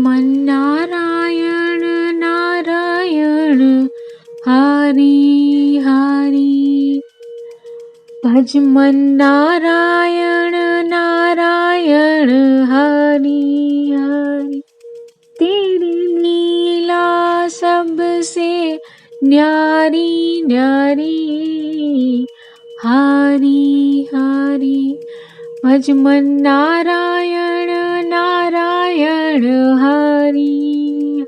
मन नारायण नारायण हरि हरि। भज मन नारायण नारायण हरि हरि। तेरी लीला सबसे न्यारी न्यारी हरि हरि। भज मन नारायण नारायण हरि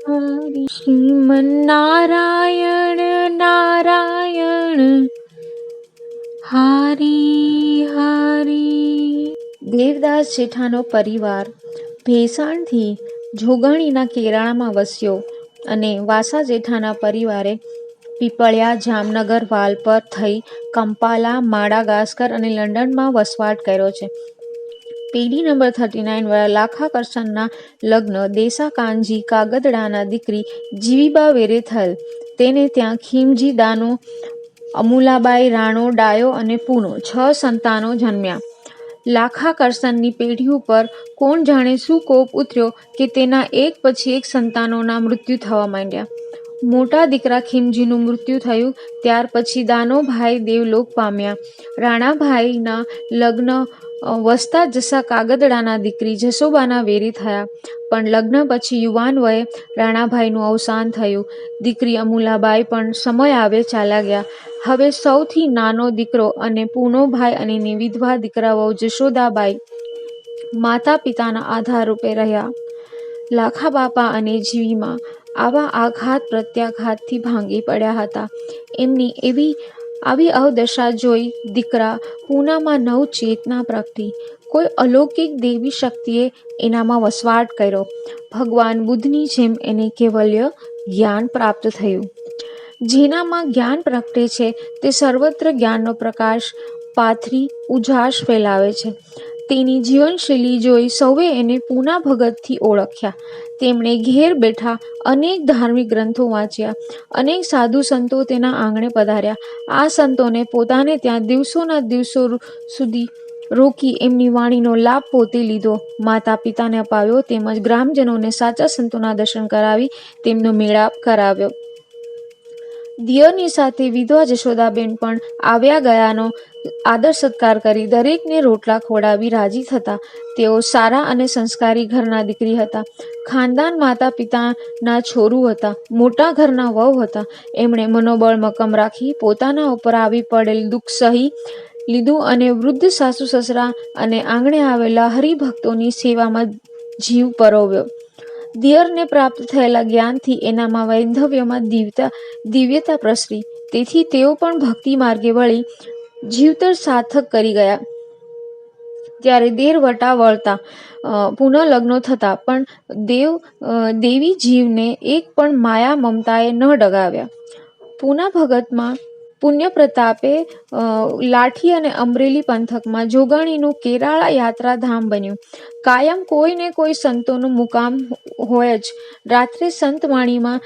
हरि। श्रीमन नारायण नारायण हरि हरि। દેવદાસ જેઠાનો પરિવાર ભેસાણથી જોગણીના કેરાળામાં વસ્યો અને વાસા જેઠાના પરિવારે પીપળિયા, જામનગર, વાલપર થઈ કંપાલા, માડાગાસ્કર અને લંડનમાં વસવાટ કર્યો છે. પેઢી નંબર 39 વાળા લાખા કરસનના લગ્ન દેસા કાનજી કાગદડાના દીકરી જીવીબા વેરે થયેલ. તેને ત્યાં ખીમજી, દાનો, અમુલાબાઈ, રાણો, ડાયો અને પૂનો 6 સંતાનો જન્મ્યા. લાખા કરસનની પેઢી ઉપર કોણ જાણે શું કોપ ઉતર્યો કે તેના એક પછી એક સંતાનોના મૃત્યુ થવા માંડ્યા. મોટા દીકરા ખીમજીનું મૃત્યુ થયું ત્યાર પછી દાનોભાઈ દેવલોક પામ્યા. રાણાભાઈના લગ્ન વસતા જસા કાગદડાના દીકરી જસોબાના વેરી થયા, પણ લગ્ન પછી યુવાન વયે રાણાભાઈનું અવસાન થયું. દીકરી અમુલાબાઈ પણ સમય આવે ચાલ્યા ગયા. હવે સૌથી નાનો દીકરો અને પૂનોભાઈ અને એની વિધવા દીકરાઓ જશોદાબાઈ માતા પિતાના આધાર રૂપે રહ્યા. લાખા બાપા અને જીવીમાં આવા આઘાત પ્રત્યાઘાતથી ભાંગી પડ્યા હતા. એમની આવી અવદશા જોઈ દીકરા પૂનામાં નવ ચેતના પ્રગટી. કોઈ અલૌકિક દેવી શક્તિએ એનામાં વસવાટ કર્યો. ભગવાન બુદ્ધની જેમ એને કેવલ્ય જ્ઞાન પ્રાપ્ત થયું. જેનામાં જ્ઞાન પ્રગટે છે તે સર્વત્ર જ્ઞાનનો પ્રકાશ પાથરી ઉજાસ ફેલાવે છે. તેની જીવનશૈલી જોઈ સૌએ એને પૂના ભગતથી ઓળખ્યા. તેમણે ઘેર બેઠા અનેક ધાર્મિક ગ્રંથો વાંચ્યા. અનેક સાધુ સંતો તેના આંગણે પધાર્યા. આ સંતોને પોતાને ત્યાં દિવસોના દિવસો સુધી રોકી એમની વાણીનો લાભ પોતે લીધો, માતા પિતાને અપાવ્યો, તેમજ ગ્રામજનોને સાચા સંતોના દર્શન કરાવી તેમનો મેળાપ કરાવ્યો. દિયરની સાથે વિધવા જશોદાબેન પણ આવ્યા ગયાનો આદર સત્કાર કરી દરેકને રોટલા ખવડાવી રાજી થતા. તેઓ સારા અને સંસ્કારી ઘરના દીકરી હતા. ખાનદાન માતા પિતાના છોરું હતા. મોટા ઘરના વહુ હતા. એમણે મનોબળ મક્કમ રાખી પોતાના ઉપર આવી પડેલ દુઃખ સહી લીધું અને વૃદ્ધ સાસુ સસરા અને આંગણે આવેલા હરિભક્તોની સેવામાં જીવ પરોવ્યો. દિયરને પ્રાપ્ત થયેલા જ્ઞાનથી એનામાં વૈધવ્યમાં દિવ્યતા પ્રસરી. તેથી તેઓ પણ ભક્તિ માર્ગે વળી જીવતર સાર્થક કરી ગયા. ત્યારે દેર વટા વળતા પુનઃ લગ્નો થતા, પણ દેવી જીવને એક પણ માયા મમતાએ ન ડગાવ્યા. પૂના ભગતમાં પુણ્ય પ્રતાપે લાઠી અને અમરેલી પંથકમાં જોગણીનું કેરાળા યાત્રાધામ બન્યું. કાયમ કોઈ ને કોઈ સંતોનું મુકામ હોય જ. રાત્રે સંતવાણીમાં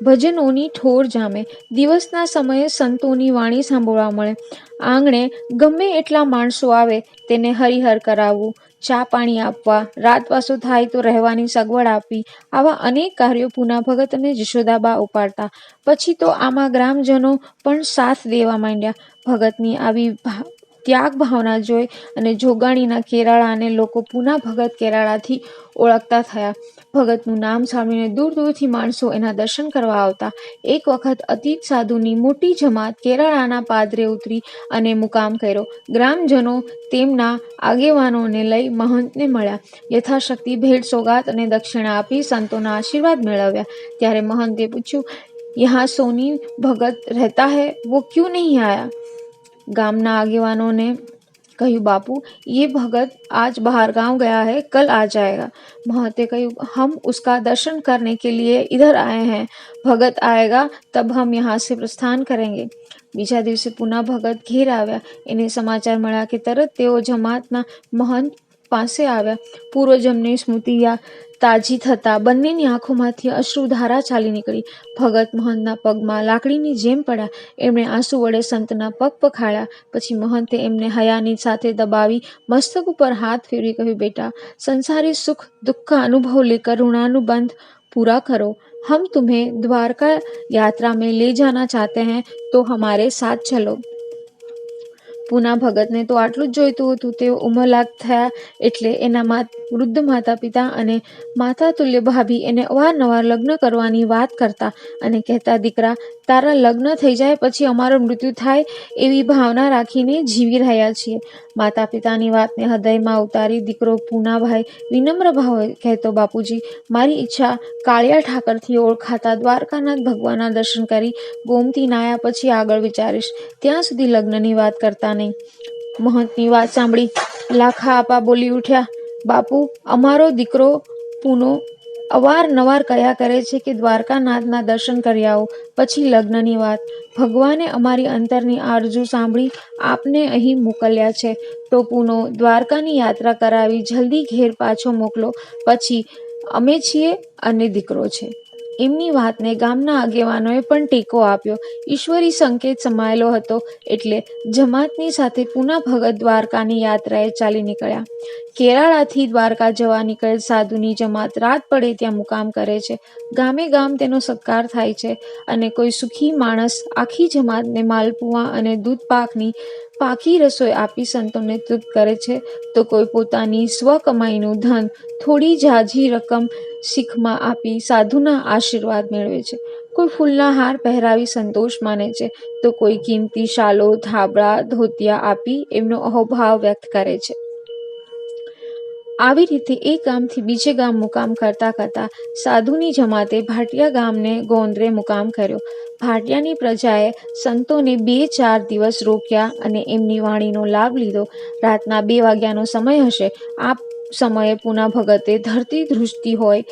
ભજનોની ઠોર જામે. દિવસના સમયે સંતોની વાણી સાંભળવા મળે. આંગણે ગમે એટલા માણસો આવે તેને હરિહર કરાવવું, ચા પાણી આપવા, રાતવાસો થાય તો રહેવાની સગવડ આપવી, આવા અનેક કાર્યો પૂના ભગત અને જશોદાબા ઉપાડતા. પછી તો આમાં ગ્રામજનો પણ સાથ દેવા માંડ્યા. ભગતની આવી ત્યાગ ભાવના જોઈ અને જોગાણીના કેરાળાને લોકો પૂના ભગત કેરાળાથી ઓળખતા થયા. ભગતનું નામ સાંભળીને દૂર દૂરથી માણસો એના દર્શન કરવા આવતા. એક વખત અતીત સાધુની મોટી જમાત કેરાળાના પાદરે ઉતરી અને મુકામ કર્યો. ગ્રામજનો તેમના આગેવાનોને લઈ મહંતને મળ્યા. યથાશક્તિ ભેટ સોગાત અને દક્ષિણા આપી સંતોના આશીર્વાદ મેળવ્યા. ત્યારે મહંતે પૂછ્યું, યહાં સોની ભગત રહેતા હૈ, वो क्यों नहीं आया? ગામના આગેવાનોને કહ્યું, बापू ये भगत आज बाहर गांव गया है, कल आ जाएगा. महंते કહ્યું, हम उसका दर्शन करने के लिए इधर आए हैं. भगत आएगा तब हम यहाँ से प्रस्थान करेंगे. બીજા દિવસે પુના ભગત ઘેર આવ્યા. એને સમાચાર મળ્યા કે તરત તેઓ જમાતના મહંત પાસે આવ્યા. પૂર્વજન્મની સ્મૃતિ તાજી થતા બંનેની આંખોમાંથી અશ્રુધારા ચાલી નીકળી. ભગત મહંતના પગમાં લાકડીની જેમ પડ્યા. એમણે આંસુ વડે સંતના પગ પખાળ્યા. પછી મહંતે એમને હયાની સાથે દબાવી મસ્તક ઉપર હાથ ફેરવી કહ્યું, બેટા, સંસારી સુખ दुख का अनुभव लेकर ऋणानुबंध पूरा करो. हम तुम्हें द्वारका यात्रा में ले जाना चाहते हैं तो हमारे साथ चलो. પૂના ભગતને તો આટલું જ જોઈતું હતું. તેઓ ઉંમરલાયક થયા એટલે એના વૃદ્ધ માતા પિતા અને માતા તુલ્ય ભાભી એને અવારનવાર લગ્ન કરવાની વાત કરતા અને કહેતા, દીકરા, તારા લગ્ન થઈ જાય પછી અમારું મૃત્યુ થાય એવી ભાવના રાખીને જીવી રહ્યા છીએ. માતા પિતાની વાતને હૃદયમાં ઉતારી દીકરો પૂનાભાઈ વિનમ્ર ભાવે કહેતો, બાપુજી, મારી ઈચ્છા કાળિયા ઠાકરથી ઓળખાતા દ્વારકાનાથ ભગવાનના દર્શન કરી ગોમતી નાયા પછી આગળ વિચારીશ. ત્યાં સુધી લગ્નની વાત કરતા નહીં. મહંતની વાત સાંભળી લાખા આપા બોલી ઉઠ્યા, બાપુ, અમારો દીકરો પૂનો અવારનવાર કહ્યા કરે છે કે દ્વારકાનાથના દર્શન કરી આવો, પછી લગ્નની વાત. ભગવાને અમારી અંતરની આરજુ સાંભળી આપને અહીં મોકલ્યા છે તો પૂનો દ્વારકાની યાત્રા કરાવી જલ્દી ઘેર પાછો મોકલો. પછી અમે છીએ અને દીકરો છે. એમની વાતને ગામના આગેવાનોએ પણ ટેકો આપ્યો. ઈશ્વરી સંકેત સમાયેલો હતો એટલે જમાતની સાથે પૂના ભગત દ્વારકાની યાત્રાએ ચાલી નીકળ્યા. કેરાળાથી દ્વારકા જવા નીકળેલ સાધુની જમાત રાત પડે ત્યાં મુકામ કરે છે. ગામે ગામ તેનો સત્કાર થાય છે અને કોઈ સુખી માણસ આખી જમાતને માલપુઆ અને દૂધ પાકની પાકી રસોઈ આપી સંતોને તૃપ્ત કરે છે તો કોઈ પોતાની સ્વકમાઈનું ધન થોડી ઝાઝી રકમ શીખમાં આપી સાધુના આશીર્વાદ મેળવે છે. કોઈ ફૂલના હાર પહેરાવી સંતોષ માને છે તો કોઈ કિંમતી શાલો, ધાબળા, ધોતિયા આપી એમનો અહોભાવ વ્યક્ત કરે છે. આવી રીતે એક ગામથી બીજે ગામ મુકામ કરતા કરતા સાધુની જમાતે ભાટિયા ગામને ગોંદરે મુકામ કર્યો. ભાટિયાની પ્રજાએ સંતોને 2-4 દિવસ રોક્યા અને એમની વાણીનો લાભ લીધો. રાતના 2 વાગ્યાનો સમય હશે. આ સમયે પૂના ભગતે ધરતી ધ્રુજતી હોય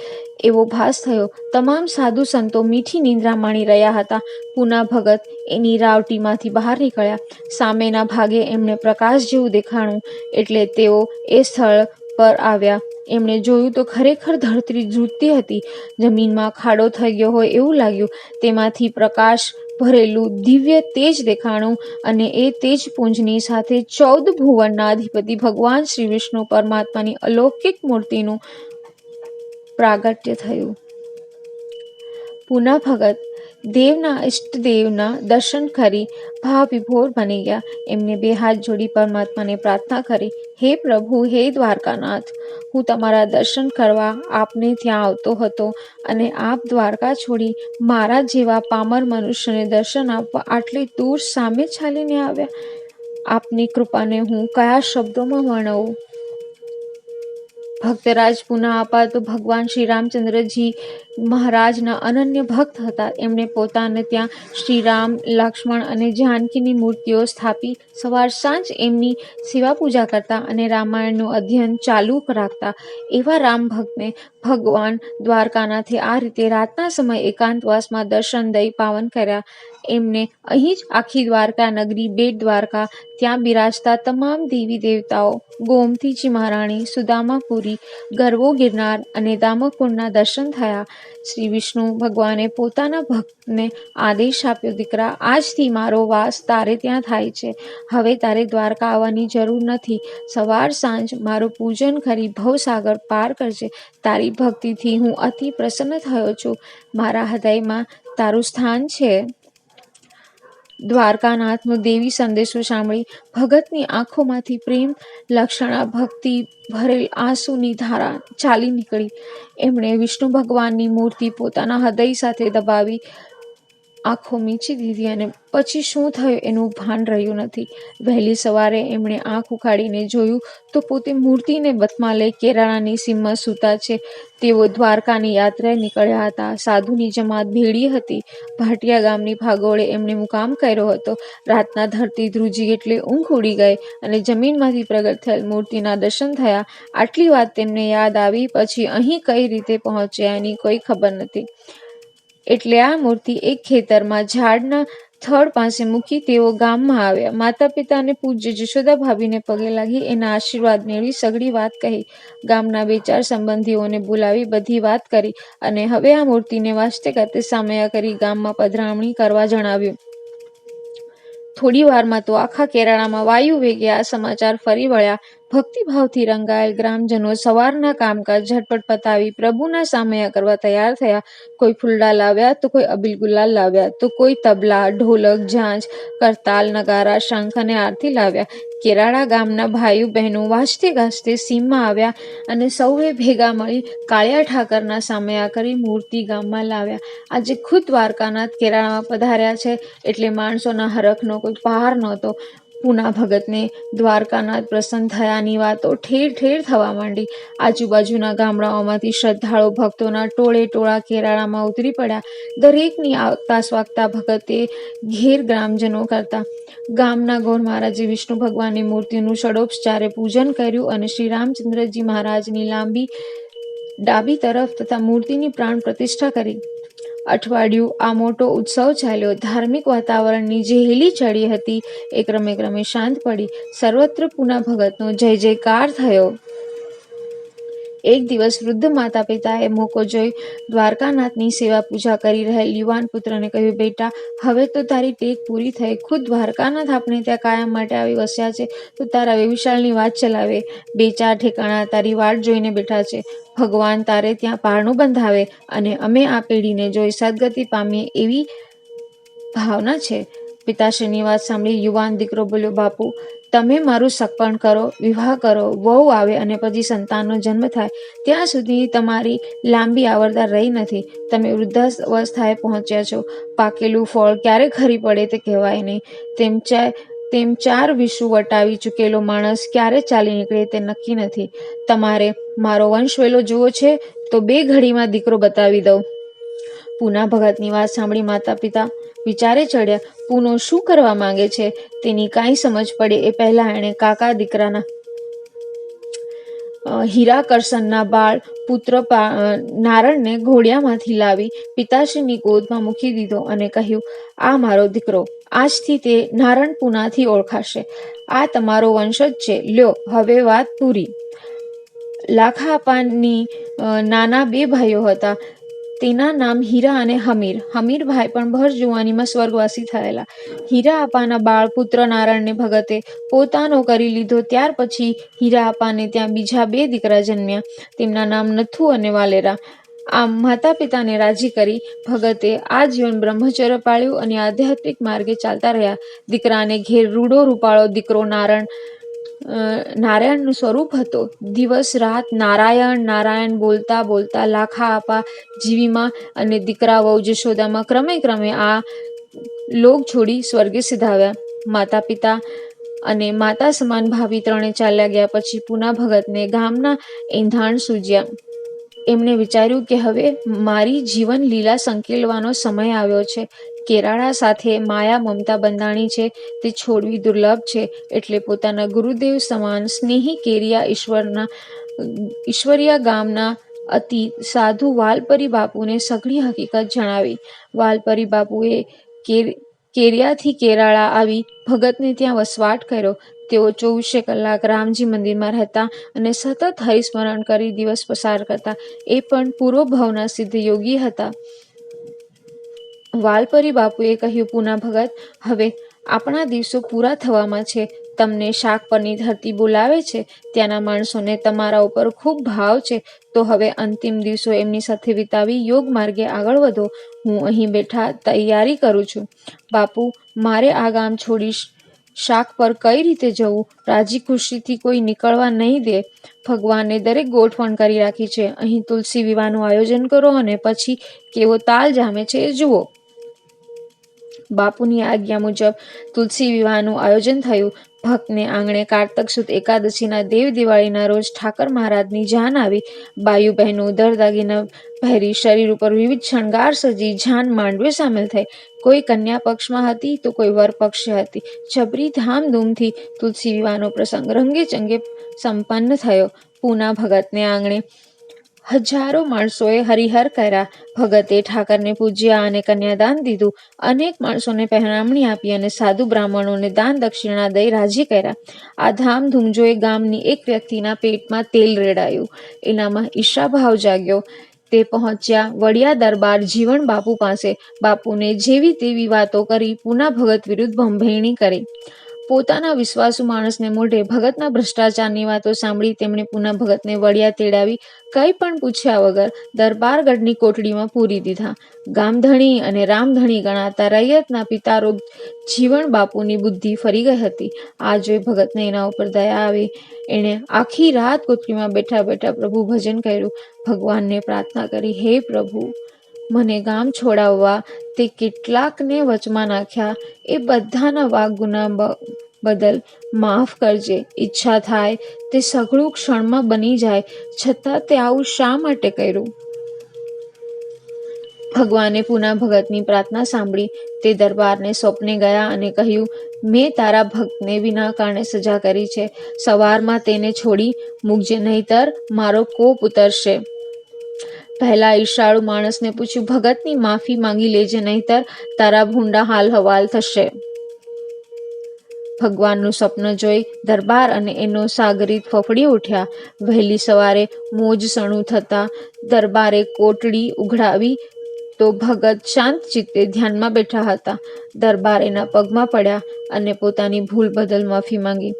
એવો ભાસ થયો. તમામ સાધુ સંતો મીઠી નિંદ્રા માણી રહ્યા હતા. પૂના ભગત એની રાવટીમાંથી બહાર નીકળ્યા. સામેના ભાગે એમને પ્રકાશ જેવું દેખાણું એટલે તેઓ એ સ્થળ પર આવ્યા. એમણે જોયું તો ખરેખર ધરતી ધ્રુજતી હતી. જમીનમાં ખાડો થઈ ગયો હોય એવું લાગ્યું. તેમાંથી પ્રકાશ ભરેલું દિવ્ય તેજ દેખાણું અને એ તેજપુંજની સાથે 14 ભુવનના અધિપતિ ભગવાન શ્રી વિષ્ણુ પરમાત્માની અલૌકિક મૂર્તિનું પ્રાગટ્ય થયું. પૂના ભગત દેવના ઇષ્ટદેવના દર્શન કરી ભાવ વિભોર બની ગયા. એમને 2 હાથ જોડી પરમાત્માને પ્રાર્થના કરી, હે પ્રભુ, હે દ્વારકાનાથ, હું તમારા દર્શન કરવા આપને ત્યાં આવતો હતો અને આપ દ્વારકા છોડી મારા જેવા પામર મનુષ્યને દર્શન આપવા આટલી દૂર સામે ચાલીને આવ્યા. આપની કૃપાને હું કયા શબ્દોમાં વર્ણવું? ભક્તરાજ પૂના આપા તો ભગવાન શ્રી રામચંદ્રજી મહારાજના અનન્ય ભક્ત હતા. એમણે પોતાને ત્યાં શ્રીરામ, લક્ષ્મણ અને જાનકીની મૂર્તિઓ સ્થાપી સવાર સાંજ એમની સેવા પૂજા કરતા અને રામાયણનું અધ્યયન ચાલુ રાખતા. એવા રામ ભક્તને ભગવાન દ્વારકાનાથે આ રીતે રાતના સમય એકાંતવાસમાં દર્શન દઈ પાવન કર્યા. એમને અહીં જ આખી દ્વારકા નગરી, બેટ દ્વારકા, ત્યાં બિરાજતા તમામ દેવી દેવતાઓ, ગોમતીજી મહારાણી, સુદામાપુરી, ગરવો ગિરનાર અને દામોકુંડના દર્શન થયા. શ્રી વિષ્ણુ ભગવાને પોતાના ભક્તને આદેશ આપ્યો, દીકરા, આજથી મારો વાસ તારે ત્યાં થાય છે. હવે તારે દ્વારકા આવવાની જરૂર નથી. સવાર સાંજ મારું પૂજન કરી ભવસાગર પાર કરજે. તારી ભક્તિથી હું અતિ પ્રસન્ન થયો છું. મારા હૃદયમાં તારું સ્થાન છે. દ્વારકાનાથનો દેવી સંદેશો સાંભળી ભગતની આંખોમાંથી પ્રેમ લક્ષણા ભક્તિ ભરેલ આંસુની ધારા ચાલી નીકળી. એમણે વિષ્ણુ ભગવાનની મૂર્તિ પોતાના હૃદય સાથે દબાવી આંખો મીચી દીધી અને પછી શું થયું એનું ભાન રહ્યું નથી. વહેલી સવારે એમણે આંખ ઉઘાડીને જોયું તો પોતે મૂર્તિને બથમાં લઈ કેરાળાની સીમમાં સૂતા છે. તેઓ દ્વારકાની યાત્રાએ નીકળ્યા હતા. સાધુની જમાત ભેળી હતી. ભાટિયા ગામની ભાગોળે એમણે મુકામ કર્યો હતો. રાતના ધરતી ધ્રુજી એટલે ઊંઘ ઉડી ગઈ અને જમીનમાંથી પ્રગટ થયેલ મૂર્તિના દર્શન થયા. આટલી વાત તેમને યાદ આવી. પછી અહીં કઈ રીતે પહોંચ્યા એની કોઈ ખબર નથી. એટલે આ મૂર્તિ એક ખેતરમાં ઝાડના થડ પાસે મૂકી તેઓ ગામમાં આવ્યા. માતા પિતા અને પૂજ્ય જશોદા ભાભીને પગે લાગી એના આશીર્વાદ મેળવી સઘળી વાત કહી. ગામના 2-4 સંબંધીઓને બોલાવી બધી વાત કરી અને હવે આ મૂર્તિને વાસ્તે ગાતે સામૈયા કરી ગામમાં પધરામણી કરવા જણાવ્યું. થોડી વારમાં તો આખા કેરાળામાં વાયુ વેગે આ સમાચાર ફરી વળ્યા. ભક્તિભાવથી રંગાયેલ ગ્રામજનો સવારના કામકાજ ઝટપટ પતાવી પ્રભુના સામૈયા કરવા તૈયાર થયા. કોઈ ફૂલડા લાવ્યા તો કોઈ અબીલ ગુલાલ લાવ્યા તો કોઈ તબલા, ઢોલક, ઝાંઝ, કરતાલ, નગારા, શંખ અને આરતી લાવ્યા. કેરાળા ગામના ભાઈઓ બહેનો વાજતે ગાજતે સીમમાં આવ્યા અને સૌએ ભેગા મળી કાળિયા ઠાકરના સામૈયા કરી મૂર્તિ ગામમાં લાવ્યા. આજે ખુદ દ્વારકાનાથ કેરાળામાં પધાર્યા છે એટલે માણસોના હરખનો કોઈ પાર નહોતો. પૂના ભગતને દ્વારકાનાથ પ્રસન્ન થયાની વાતો ઠેર ઠેર થવા માંડી. આજુબાજુના ગામડાઓમાંથી શ્રદ્ધાળુ ભક્તોના ટોળે ટોળા કેરાળામાં ઉતરી પડ્યા. દરેકની આગતા સ્વાગતા ભગતે ઘેર ગ્રામજનો કરતા. ગામના ગોર મહારાજે વિષ્ણુ ભગવાનની મૂર્તિનું ષડોપચારે પૂજન કર્યું અને શ્રી રામચંદ્રજી મહારાજની લાંબી ડાબી તરફ તથા મૂર્તિની પ્રાણ પ્રતિષ્ઠા કરી. અઠવાડિયું આ મોટો ઉત્સવ ચાલ્યો. ધાર્મિક વાતાવરણની જે હેલી ચડી હતી એ ક્રમે ક્રમે શાંત પડી. સર્વત્ર પૂના ભગતનો જય જયકાર થયો. એક દિવસ વૃદ્ધ માતા પિતાએ મોકો જોઈ દ્વારકાનાથની સેવા પૂજા કરી રહેલ યુવાન પુત્રને કહ્યું, બેટા, હવે તો તારી ટેક પૂરી થઈ. ખુદ દ્વારકાનાથ આપણે ત્યાં કાયમ માટે આવી વસ્યા છે તો તારા વેવિશાળની વાત ચલાવે. 2-4 ઠેકાણા તારી વાટ જોઈને બેઠા છે. ભગવાન તારે ત્યાં પારણું બંધાવે અને અમે આ પેઢીને જોઈ સદગતિ પામીએ એવી ભાવના છે. પિતાશ્રીની વાત સાંભળી યુવાન દીકરો બોલ્યો, બાપુ, તમે મારું સગપણ કરો, વિવાહ કરો, વહુ આવે અને પછી સંતાનનો જન્મ થાય ત્યાં સુધી તમારી લાંબી આવરદા રહી નથી. તમે વૃદ્ધાવસ્થાએ પહોંચ્યા છો. પાકેલું ફળ ક્યારે ખરી પડે તે કહેવાય નહીં. તેમ 4 વિષુ વટાવી ચૂકેલો માણસ ક્યારે ચાલી નીકળે તે નક્કી નથી. તમારે મારો વંશવેલો જુઓ છે તો 2 ઘડીમાં દીકરો બતાવી દઉં. પૂના ભગતની વાત સાંભળી માતા પિતા વિચારે ચડ્યા. પૂનો શું કરવા માંગે છે તેની કાંઈ સમજ પડે એ પહેલા એણે કાકા દીકરાના હીરાકર્ષણના બાળ પુત્ર નારણને ઘોડિયામાંથી લાવી પિતાશ્રીની ગોદમાં મૂકી દીધો અને કહ્યું, આ મારો દીકરો. આજથી તે નારણ પૂનાથી ઓળખાશે. આ તમારો વંશજ છે. લ્યો, હવે વાત પૂરી. લાખાપાની નાના 2 ભાઈઓ હતા. તેના નામ હીરા અને હમીર. હમીરભાઈ પણ ભર જુવાનીમાં સ્વર્ગવાસી થયેલા. હીરા આપાના બાળ પુત્ર નારણને ભગતે પોતાનો કરી લીધો. ત્યાર પછી હીરા આપાને ત્યાં બીજા 2 દીકરા જન્મ્યા. તેમના નામ નથુ અને વાલેરા. આમ માતા પિતાને રાજી કરી ભગતે આજીવન બ્રહ્મચર્ય પાળ્યું અને આધ્યાત્મિક માર્ગે ચાલતા રહ્યા. દીકરાને ઘેર રૂડો રૂપાળો દીકરો નારાયણનું સ્વરૂપ હતો. દિવસ રાત નારાયણ નારાયણ બોલતા બોલતા લાખા આપા જીવીમાં અને દીકરા વહુ જશોદામાં ક્રમે ક્રમે આ લોક છોડી સ્વર્ગે સિધાવ્યા. માતા પિતા અને માતા સમાન ભાવી ત્રણે ચાલ્યા ગયા પછી પૂના ભગતને ગામના એંધાણ સૂજ્યા. એમણે વિચાર્યું કે હવે મારી જીવન લીલા સંકેલવાનો સમય આવ્યો છે. કેરાળા સાથે માયા મમતા બંધાણી છે તે છોડવી દુર્લભ છે. એટલે પોતાના ગુરુદેવ સમાન સ્નેહી કેરિયા ઈશ્વરિયા ગામના અતિ સાધુ વાલપરી બાપુને સઘળી હકીકત જણાવી. વાલપરી બાપુએ કેરિયાથી કેરાળા આવી ભગતને ત્યાં વસવાટ કર્યો. તેઓ 24 કલાક રામજી મંદિરમાં રહેતા અને સતત હરિસ્મરણ કરી દિવસ પસાર કરતા. એ પણ પૂર્વ ભાવના સિદ્ધ યોગી હતા. વાલપરી બાપુએ કહ્યું, પૂના ભગત, હવે આપણા દિવસો પૂરા થવામાં છે. તમને શાક પરની ધરતી બોલાવે છે. ત્યાંના માણસોને તમારા ઉપર ખૂબ ભાવ છે. તો હવે અંતિમ દિવસો એમની સાથે વિતાવી યોગ માર્ગે આગળ વધો. હું અહીં બેઠા તૈયારી કરું છું. બાપુ, મારે આ ગામ છોડી શાક પર કઈ રીતે જવું? રાજી ખુશીથી કોઈ નીકળવા નહીં દે. ભગવાને દરેક ગોઠવણ કરી રાખી છે. અહીં તુલસી વિવાહનું આયોજન કરો અને પછી કેવો તાલ જામે છે એ જુઓ. બાપુની આજ્ઞા મુજબ તુલસી વિવાહનું આયોજન થયું. ભક્તને આંગણે કારતક સુદ એકાદશીના દેવ દિવાળીના રોજ ઠાકર મહારાજની જાન આવી. બાયુ બહેનો દરદાગીના પહેરી શરીર ઉપર વિવિધ શણગાર સજી જાન માંડવે સામેલ થઈ. કોઈ કન્યા પક્ષમાં હતી તો કોઈ વર પક્ષે હતી. જબરી ધામધૂમથી તુલસી વિવાહનો પ્રસંગ રંગે ચંગે સંપન્ન થયો. પૂના ભગતને આંગણે હજારો માણસોએ હરિહર કર્યા. ભગતે ઠાકરને પૂજ્યા અને કન્યાદાન દીધું. અનેક માણસોને પહેરામણી આપી અને સાધુ બ્રાહ્મણોને દાન દક્ષિણા દઈ રાજી કર્યા. આ ધામધૂમ જોઈ ગામની એક વ્યક્તિના પેટમાં તેલ રેડાયું. એનામાં ઈર્ષાભાવ જાગ્યો. તે પહોંચ્યા વડિયા દરબાર જીવણ બાપુ પાસે. બાપુને જેવી તેવી વાતો કરી પૂના ભગત વિરુદ્ધ ભંભેરણી કરી. પોતાના વિશ્વાસુ માણસને મોઢે ભગતના ભ્રષ્ટાચારની વાતો સાંભળી તેમણે પૂના ભગતને વડિયા તેડાવી કંઈ પણ પૂછ્યા વગર દરબારગઢની કોટડીમાં પૂરી દીધા. ગામધણી અને રામધણી ગણાતા રૈયતના પિતારોગ જીવણ બાપુની બુદ્ધિ ફરી ગઈ હતી. આ જોઈ ભગતને એના ઉપર દયા આવી. એણે આખી રાત કોટડીમાં બેઠા બેઠા પ્રભુ ભજન કર્યું. ભગવાનને પ્રાર્થના કરી, હે પ્રભુ, મને ગામ છોડાવવા તે કેટલાકને વચમાં નાખ્યા એ બધાના વાક ગુના બદલ માફ કરજે. ઈચ્છા થાય તે સઘળું ક્ષણમાં બની જાય, છતાં તે આવું શા માટે કર્યું? ભગવાને પૂના ભગતની પ્રાર્થના સાંભળી. તે દરબારને સ્વપ્ને ગયા અને કહ્યું, મેં તારા ભક્તને વિના કારણે સજા કરી છે. સવારમાં તેને છોડી મૂકજે, નહીતર મારો કોપ ઉતરશે. પહેલા ઈર્ષાળુ માણસને પૂછ્યું, ભગતની માફી માંગી લેજે, નહીતર તારા ભૂંડા હાલ હવાલ થશે. ભગવાનનું સ્વપ્ન જોઈ દરબાર અને એનો સાગરીત ફફડી ઉઠ્યા. વહેલી સવારે મોજ સણું થતા દરબારે કોટડી ઉઘડાવી તો ભગત શાંત ચિત્તે ધ્યાનમાં બેઠા હતા. દરબાર એના પગમાં પડ્યા અને પોતાની ભૂલ બદલ માફી માંગી.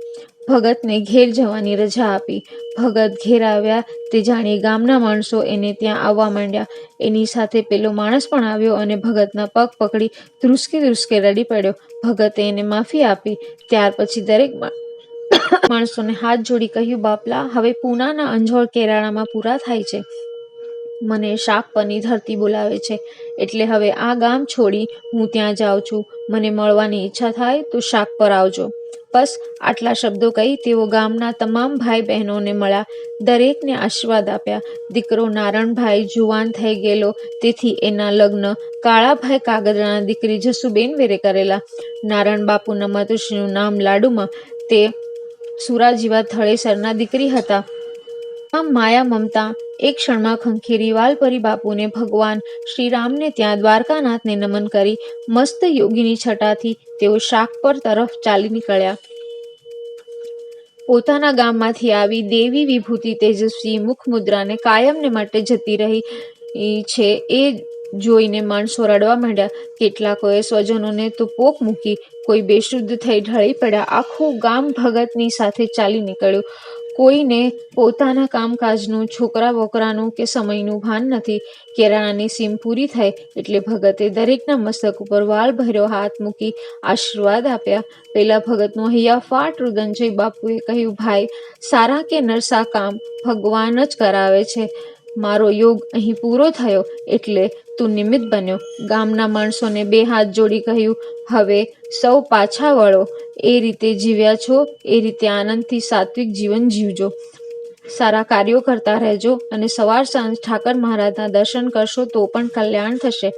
ભગતને ઘેર જવાની રજા આપી. ભગત ઘેર આવ્યા તે જાણી ગામના માણસો એને ત્યાં આવવા માંડ્યા. એની સાથે પેલો માણસ પણ આવ્યો અને ભગતના પગ પકડી ધ્રુસકે ધ્રુસકે રડી પડ્યો. ભગતે એને માફી આપી. ત્યાર પછી દરેક માણસોને હાથ જોડી કહ્યું, બાપલા, હવે પૂનાના અંજોળ કેરાળામાં પૂરા થાય છે. મને શાક પરની ધરતી બોલાવે છે, એટલે હવે આ ગામ છોડી હું ત્યાં જાઉં છું. મને મળવાની ઈચ્છા થાય તો શાક પર આવજો. બસ આટલા શબ્દો કહી તેઓ ગામના તમામ ભાઈ બહેનોને મળ્યા. દરેકને આશીર્વાદ આપ્યા. દીકરો નારણભાઈ જુવાન થઈ ગયેલો, તેથી એના લગ્ન કાળાભાઈ કાગદરાના દીકરી જસુબેન વેરે કરેલા. નારણ બાપુના માતુશ્રીનું નામ લાડુમાં. તે સુરા જેવા થળેસરના દીકરી હતા. આમ માયા મમતા એક ક્ષણમાં ખંખેરી વાલપરી બાપુને ભગવાન શ્રીરામને ત્યાં દ્વારકાનાથને નમન કરી મસ્ત યોગીની છટાથી તેઓ શાકપર તરફ ચાલી નીકળ્યા. પોતાના ગામમાંથી આવી દેવી વિભૂતિ તેજસ્વી મુખમુદ્રાને કાયમને માટે જતી રહી છે એ જોઈને માણસો રડવા માંડ્યા. કેટલાકોએ સ્વજનોને તો પોક મૂકી, કોઈ બેશુદ્ધ થઈ ઢળી પડ્યા. આખું ગામ ભગતની સાથે ચાલી નીકળ્યું. કોઈને પોતાના કામકાજનું, છોકરા બોકરાનું કે સમયનું ભાન નથી. કેરાળાની સીમ પૂરી થઈ એટલે ભગતે દરેકના મસ્તક ઉપર વાળ ભર્યો હાથ મૂકી આશીર્વાદ આપ્યા. પેલા ભગતનું હૈયાફાટ રુદન જોઈ બાપુએ કહ્યું, ભાઈ, સારા કે નરસા કામ ભગવાન જ કરાવે છે. મારો યોગ અહીં પૂરો થયો એટલે તું નિમિત્ત બન્યો. ગામના માણસોને બે હાથ જોડી કહ્યું, હવે સૌ પાછા વળો. એ રીતે જીવ્યા છો એ રીતે આનંદથી સાત્વિક જીવન જીવજો. સારા કાર્યો કરતા રહેજો અને સવાર સાંજ ઠાકર મહારાજના દર્શન કરશો તો પણ કલ્યાણ થશે.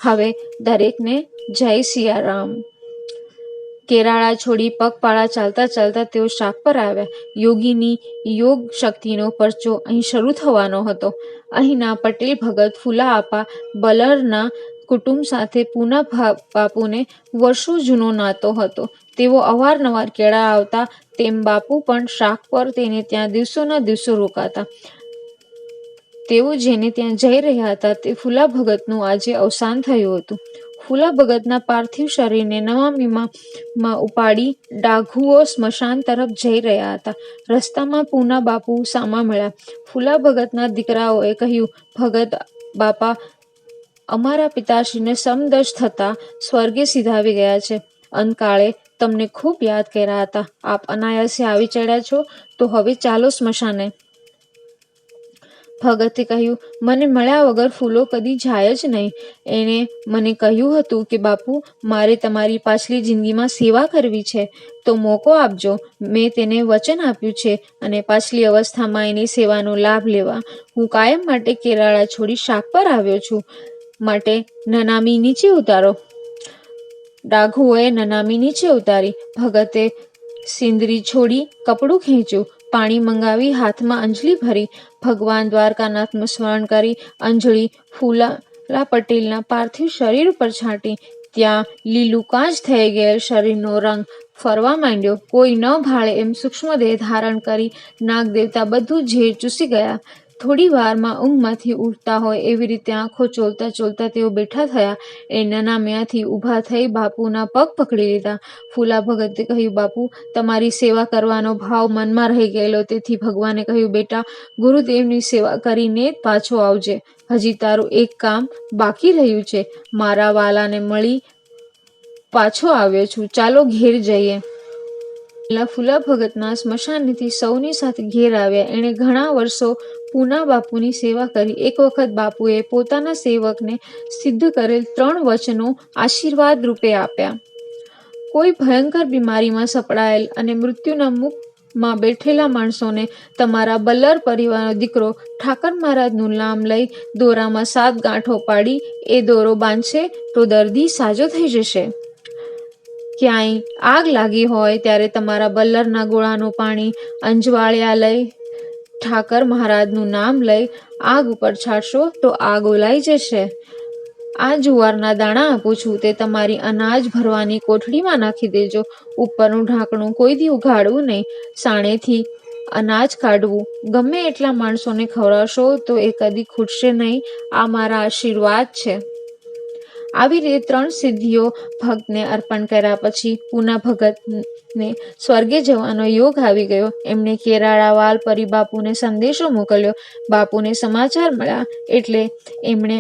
હવે દરેકને જય સિયારામ. કેરાળા છોડી પગપાળા ચાલતા ચાલતા તેઓ શાક પર આવ્યા. યોગીની યોગ શક્તિનો પરચો અહીં શરૂ થવાનો હતો. અહીંના પટેલ ભગત ફુલા આપા બલરના કુટુંબ સાથે પૂના બાપુને વર્ષો જૂનો નાતો હતો. તેઓ અવારનવાર કેળા આવતા, તેમ બાપુ પણ શાક પર તેને ત્યાં દિવસોના દિવસો રોકાતા. તેઓ જેને ત્યાં જઈ રહ્યા હતા તે ફુલા ભગતનું આજે અવસાન થયું હતું. ફુલા ભગતના પાર્થિવ શરીરને નવમીમાં ઉપાડી ડાઘુઓ સ્મશાન તરફ જઈ રહ્યા હતા. રસ્તામાં પૂના બાપુ સામા મળ્યા. ફુલા ભગતના દીકરાઓએ કહ્યું, ભગત બાપા, અમારા પિતાશ્રીને સમદર્શ થતા સ્વર્ગે સિધાવી ગયા છે. અંતકાળે તમને ખૂબ યાદ કર્યા હતા. આપ અનાયાસે આવી ચડ્યા છો તો હવે ચાલો સ્મશાને. ભગતે કહ્યું, મને મળ્યા વગર ફૂલો કદી જાય જ નહીં. એણે મને કહ્યું હતું કે બાપુ, મારે તમારી પાછલી જિંદગીમાં સેવા કરવી છે તો મોકો આપજો. મેં તેને વચન આપ્યું છે અને પાછલી અવસ્થામાં એની સેવાનો લાભ લેવા હું કાયમ માટે કેરાળા છોડી શાક પર આવ્યો છું. માટે નનામી નીચે ઉતારો. ડાઘુઓએ નનામી નીચે ઉતારી. ભગતે સિંદરી છોડી કપડું ખેંચ્યું, પાણી મંગાવી હાથમાં અંજલિ ભરી. ભગવાન દ્વારકાનાથનું સ્મરણ કરી અંજળી ફૂલા પટેલના પાર્થિવ શરીર ઉપર છાંટી ત્યાં લીલું કાંચ થઈ ગયેલ શરીરનો રંગ ફરવા માંડ્યો. કોઈ ન ભાળે એમ સૂક્ષ્મ દેહ ધારણ કરી નાગદેવતા બધું ઝેર ચૂસી ગયા. થોડી વારમાં ઊંઘમાંથી ઉઠતા હોય એવી રીતે આંખો ચોલતા ચોલતા તેઓ બેઠા થયા. એ નનામ્યાથી ઊભા થઈ બાપુના પગ પકડી લીધા. ફૂલા ભગતે કહ્યું, બાપુ, તમારી સેવા કરવાનો ભાવ મનમાં રહી ગયેલો. તેથી ભગવાને કહ્યું, બેટા, ગુરુદેવની સેવા કરીને જ પાછો આવજે. હજી તારું એક કામ બાકી રહ્યું છે. મારા વાલાને મળી પાછો આવ્યો છું. ચાલો ઘેર જઈએ. ફૂલા ભગતના સ્મશાનેથી સૌની સાથે ઘેર આવ્યા. એણે ઘણા વર્ષો પૂના બાપુની સેવા કરી. એક વખત બાપુએ પોતાના સેવકને સિદ્ધ કરેલ 3 વચનો આશીર્વાદ રૂપે આપ્યા. કોઈ ભયંકર બીમારીમાં સપડાયેલ અને મૃત્યુના મુખમાં બેઠેલા માણસોને તમારા બલ્લર પરિવારનો દીકરો ઠાકર મહારાજનું નામ લઈ દોરામાં 7 ગાંઠો પાડી એ દોરો બાંધશે તો દર્દી સાજો થઈ જશે. ક્યાંય આગ લાગી હોય ત્યારે તમારા બલ્લરના ગોળાનું પાણી અંજવાળ્યા લઈ ઠાકર મહારાજનું નામ લઈ આગ ઉપર છાંટશો તો આગ ઓલાઈ જશે. આ જુવારના દાણા આપું છું, તે તમારી અનાજ ભરવાની કોઠડીમાં નાખી દેજો. ઉપરનું ઢાંકણું કોઈ દી ઉઘાડવું નહીં. સાણેથી અનાજ કાઢવું. ગમે એટલા માણસોને ખવડાવશો તો એ કદી ખૂટશે નહીં. આ મારા આશીર્વાદ છે. આવી રીતે 3 સિદ્ધિઓ ભક્તને અર્પણ કર્યા પછી પૂના ભગતને સ્વર્ગે જવાનો યોગ આવી ગયો. એમણે કેરાળા વાલપરી બાપુને સંદેશો મોકલ્યો. બાપુને સમાચાર મળ્યા એટલે એમણે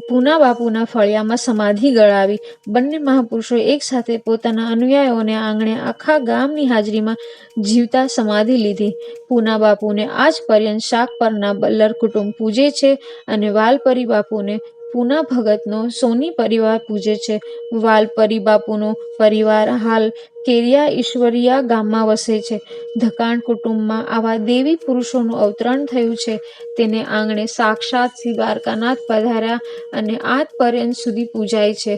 પૂના બાપુના ફળિયામાં સમાધિ ગળાવી. બંને મહાપુરુષો એક સાથે પોતાના અનુયાયીઓને આંગણે આખા ગામની હાજરીમાં જીવતા સમાધિ લીધી. પૂના બાપુને આજ પર્યંત શાકપરના બલ્લર કુટુંબ પૂજે છે અને વાલપરી બાપુને પૂના ભગતનો સોની પરિવાર પૂજે છે. વાલપરી બાપુનો પરિવાર હાલ કેરિયા ઈશ્વરિયા ગામમાં વસે છે. ધકાણ કુટુંબમાં આવા દેવી પુરુષોનું અવતરણ થયું છે. તેને આંગણે સાક્ષાત શ્રી દ્વારકાનાથ પધાર્યા અને આજ પર્યંત સુધી પૂજાય છે.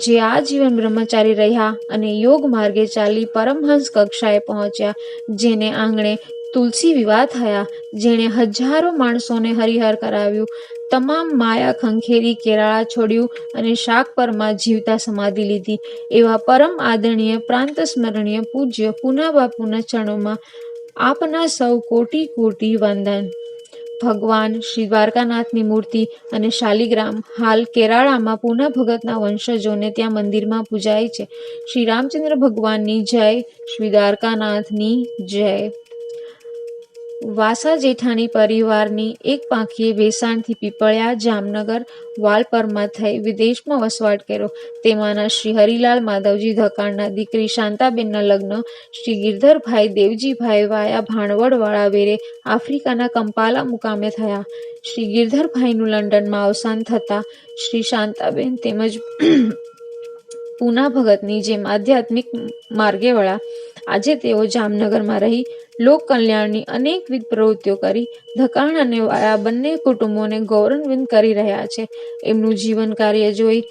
જે આજીવન બ્રહ્મચારી રહ્યા અને યોગ માર્ગે ચાલી પરમહંસ કક્ષાએ પહોંચ્યા. જેને આંગણે તુલસી વિવાહ થયા. જેણે હજારો માણસોને હરિહર કરાવ્યું. તમામ માયા ખંખેરી કેરાળા છોડ્યું અને શાકપરમાં જીવતા સમાધિ લીધી. એવા પરમ આદરણીય પ્રાંત સ્મરણીય પૂજ્ય પૂના બાપુના ચરણોમાં આપના સૌ કોટી કોટી વંદન. ભગવાન શ્રી દ્વારકાનાથની મૂર્તિ અને શાલિગ્રામ હાલ કેરાળામાં પૂના ભગતના વંશજોને ત્યાં મંદિરમાં પૂજાય છે. શ્રી રામચંદ્ર ભગવાનની જય. શ્રી દ્વારકાનાથની જય. વાસા જેઠાણી પરિવારની એક પાંખીએ ભેસાણથી પીપળિયા, જામનગર, વાલપરમાં થઈ વિદેશમાં વસવાટ કર્યો. તેમાંના શ્રી હરિલાલ માધવજી ધકાણના દીકરી શાંતાબેનના લગ્ન શ્રી ગિરધરભાઈ દેવજીભાઈ વાયા ભાણવડવાળા વેરે આફ્રિકાના કંપાલા મુકામે થયા. શ્રી ગિરધરભાઈનું લંડનમાં અવસાન થતાં શ્રી શાંતાબેન તેમજ પૂના ભગતની જેમ આધ્યાત્મિક માર્ગે વળ્યા. આજે તેઓ જામનગરમાં રહી લોક કલ્યાણની અનેકવિધ પ્રવૃત્તિઓ કરી ધકાણ અને વાયા બંને કુટુંબોને ગૌરવાન્વિત કરી રહ્યા છે. એમનું જીવન કાર્ય જોઈ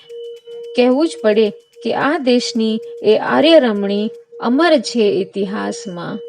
કહેવું જ પડે કે આ દેશની એ આર્ય રમણી અમર છે ઇતિહાસમાં.